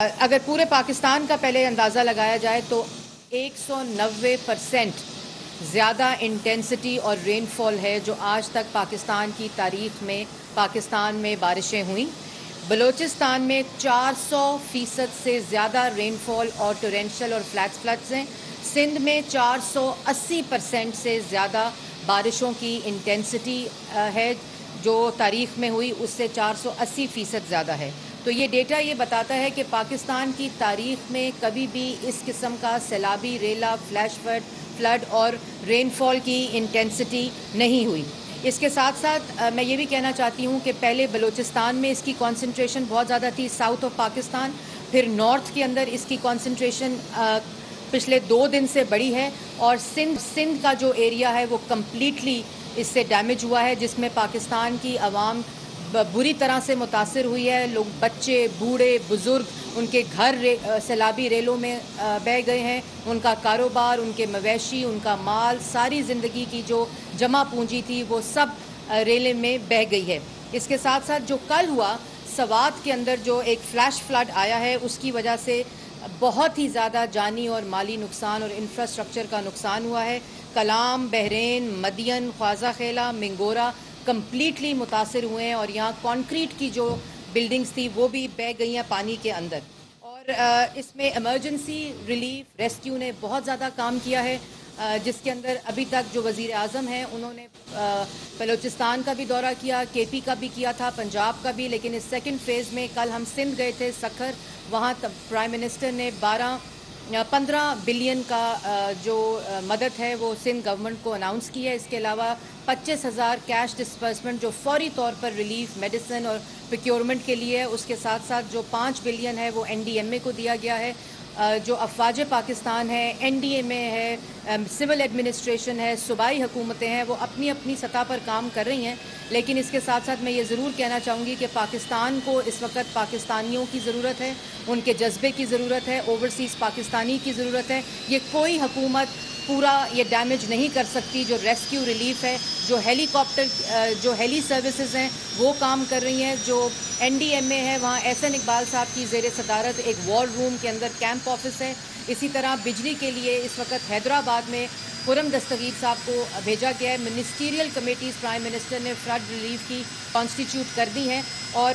अगर पूरे पाकिस्तान का पहले अंदाज़ा लगाया जाए तो 190% ज़्यादा इंटेंसिटी और रेनफॉल है जो आज तक पाकिस्तान की तारीख़ में पाकिस्तान में बारिशें हुई। बलूचिस्तान में 400% से ज़्यादा रेनफॉल और टोरेंशियल और फ्लैश फ्लड्स हैं। सिंध में 480% से ज़्यादा बारिशों की इंटेंसिटी है जो तारीख़ में हुई, उससे 480% ज़्यादा है। तो ये डेटा ये बताता है कि पाकिस्तान की तारीख़ में कभी भी इस किस्म का सैलाबी, रेला, फ्लैश फ्लड और रेनफॉल की इंटेंसिटी नहीं हुई। इसके साथ साथ मैं ये भी कहना चाहती हूँ कि पहले बलूचिस्तान में इसकी कॉन्सेंट्रेशन बहुत ज़्यादा थी, साउथ ऑफ पाकिस्तान, फिर नॉर्थ के अंदर इसकी कॉन्सेंट्रेशन पिछले 2 दिन से बढ़ी है, और सिंध का जो एरिया है वो कम्प्लीटली इससे डैमेज हुआ है, जिसमें पाकिस्तान की आवाम बुरी तरह से मुतासिर हुई है। लोग, बच्चे, बूढ़े, बुज़ुर्ग, उनके घर सैलाबी रेलों में बह गए हैं। उनका कारोबार, उनके मवेशी, उनका माल, सारी ज़िंदगी की जो जमा पूंजी थी वो सब रेले में बह गई है। इसके साथ साथ जो कल हुआ सवात के अंदर जो एक फ्लैश फ्लड आया है, उसकी वजह से बहुत ही ज़्यादा जानी और माली नुकसान और इंफ्रास्ट्रक्चर का नुकसान हुआ है। कलाम, बहरेन, मदियन, ख्वाजा खेला, मिंगोरा कम्प्लीटली मुतासिर हुए हैं, और यहाँ कंक्रीट की जो बिल्डिंग्स थी वो भी बह गई हैं पानी के अंदर। और इसमें इमरजेंसी रिलीफ रेस्क्यू ने बहुत ज़्यादा काम किया है, जिसके अंदर अभी तक जो वज़ीर आज़म हैं उन्होंने बलूचिस्तान का भी दौरा किया, केपी का भी किया था, पंजाब का भी, लेकिन इस सेकंड फ़ेज़ में कल हम सिंध गए थे, सखर। वहाँ प्राइम मिनिस्टर ने 15 बिलियन का जो मदद है वो सिंध गवर्नमेंट को अनाउंस की है। इसके अलावा 25,000 कैश डिस्बर्समेंट जो फौरी तौर पर रिलीफ, मेडिसिन और प्रोक्योरमेंट के लिए है। उसके साथ साथ जो 5 बिलियन है वो NDMA को दिया गया है। जो अफवाज पाकिस्तान है, NDMA है, सिविल एडमिनिस्ट्रेशन है, सूबाई हुकूमतें हैं, वो अपनी अपनी सतह पर काम कर रही हैं। लेकिन इसके साथ साथ मैं ये ज़रूर कहना चाहूँगी कि पाकिस्तान को इस वक्त पाकिस्तानियों की ज़रूरत है, उनके जज्बे की ज़रूरत है, ओवरसीज़ पाकिस्तानी की ज़रूरत है। ये कोई हुकूमत पूरा ये डैमेज नहीं कर सकती। जो रेस्क्यू रिलीफ है, जो हेलीकॉप्टर, जो हेली सर्विसेज हैं वो काम कर रही हैं। जो NDMA है वहाँ एहसन इकबाल साहब की ज़ेर सदारत एक वॉर रूम के अंदर कैंप ऑफिस है। इसी तरह बिजली के लिए इस वक्त हैदराबाद में खुरम दस्तगीर साहब को भेजा गया है। मिनिस्टीरियल कमेटीज़ प्राइम मिनिस्टर ने फ्लड रिलीफ की कॉन्स्टिट्यूट कर दी हैं। और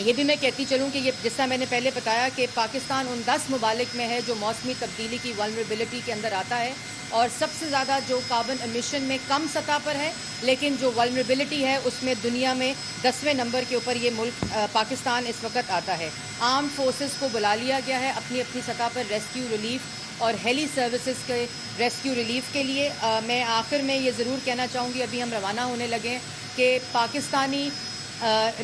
ये भी मैं कहती चलूँ कि ये जिस मैंने पहले बताया कि पाकिस्तान उन 10 ममालिक में है जो मौसमी तब्दीली की वल्नरेबिलिटी के अंदर आता है, और सबसे ज़्यादा जो कार्बन एमिशन में कम सतह पर है, लेकिन जो वल्नरेबिलिटी है उसमें दुनिया में 10वें नंबर के ऊपर ये मुल्क पाकिस्तान इस वक्त आता है। आर्म फोर्सेस को बुला लिया गया है अपनी अपनी सतह पर रेस्क्यू रिलीफ और हेली सर्विसेज के रेस्क्यू रिलीफ के लिए। मैं आखिर में ये ज़रूर कहना चाहूँगी, अभी हम रवाना होने लगे, कि पाकिस्तानी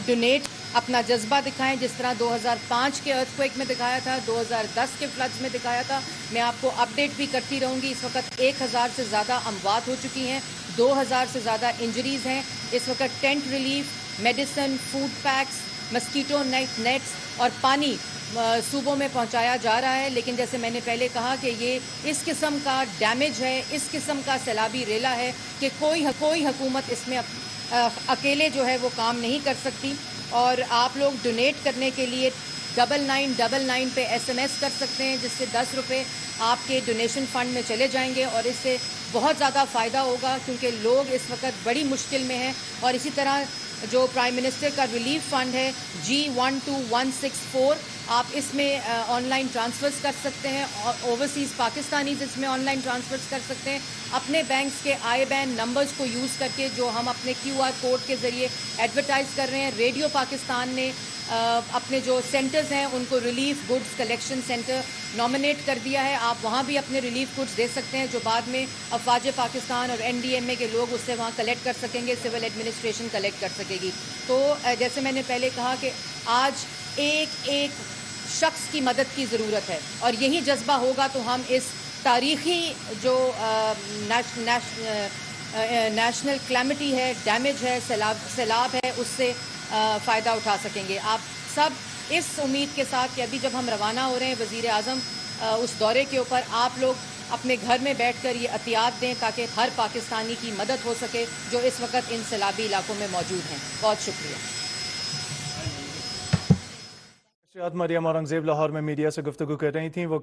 डोनेट अपना जज्बा दिखाएं, जिस तरह 2005 के अर्थक्वेक में दिखाया था, 2010 के फ्लड्स में दिखाया था। मैं आपको अपडेट भी करती रहूँगी। इस वक्त 1000 से ज़्यादा अमवात हो चुकी हैं, 2000 से ज़्यादा इंजरीज़ हैं। इस वक्त tent relief, medicine, food PACS, mosquito nets और पानी सूबों में पहुंचाया जा रहा है। लेकिन जैसे मैंने पहले कहा कि ये इस किस्म का डैमेज है, इस किस्म का सैलाबी रेला है कि कोई हुकूमत इसमें अकेले जो है वो काम नहीं कर सकती। और आप लोग डोनेट करने के लिए 9999 पे SMS कर सकते हैं, जिससे 10 रुपये आपके डोनेशन फ़ंड में चले जाएंगे, और इससे बहुत ज़्यादा फ़ायदा होगा क्योंकि लोग इस वक्त बड़ी मुश्किल में हैं। और इसी तरह जो प्राइम मिनिस्टर का रिलीफ फ़ंड है G12164, आप इसमें ऑनलाइन ट्रांसफ़र्स कर सकते हैं, और ओवरसीज़ पाकिस्तानीज़ इसमें ऑनलाइन ट्रांसफ़र्स कर सकते हैं अपने बैंक्स के IBAN नंबर्स को यूज़ करके, जो हम अपने QR कोड के ज़रिए एडवर्टाइज़ कर रहे हैं। रेडियो पाकिस्तान ने अपने जो सेंटर्स हैं उनको relief goods collection centre nominate कर दिया है। आप वहाँ भी अपने रिलीफ गुड्स दे सकते हैं, जो बाद में अफवाज पाकिस्तान और NDMA के लोग उससे वहाँ कलेक्ट कर सकेंगे, सिविल एडमिनिस्ट्रेशन कलेक्ट कर सकेगी। तो जैसे मैंने पहले कहा कि आज एक एक शख्स की मदद की ज़रूरत है, और यही जज्बा होगा तो हम इस तारीख़ी जो नेशनल क्लैमिटी है, डैमेज है, सैलाब है, उससे फ़ायदा उठा सकेंगे। आप सब इस उम्मीद के साथ कि अभी जब हम रवाना हो रहे हैं वज़ीर आज़म उस दौरे के ऊपर, आप लोग अपने घर में बैठकर ये एहतियात दें ताकि हर पाकिस्तानी की मदद हो सके जो इस वक्त इन सैलाबी इलाकों में मौजूद हैं। बहुत शुक्रिया। مریم اورنگزیب لاہور میں میڈیا سے گفتگو کر رہی تھیں. وہ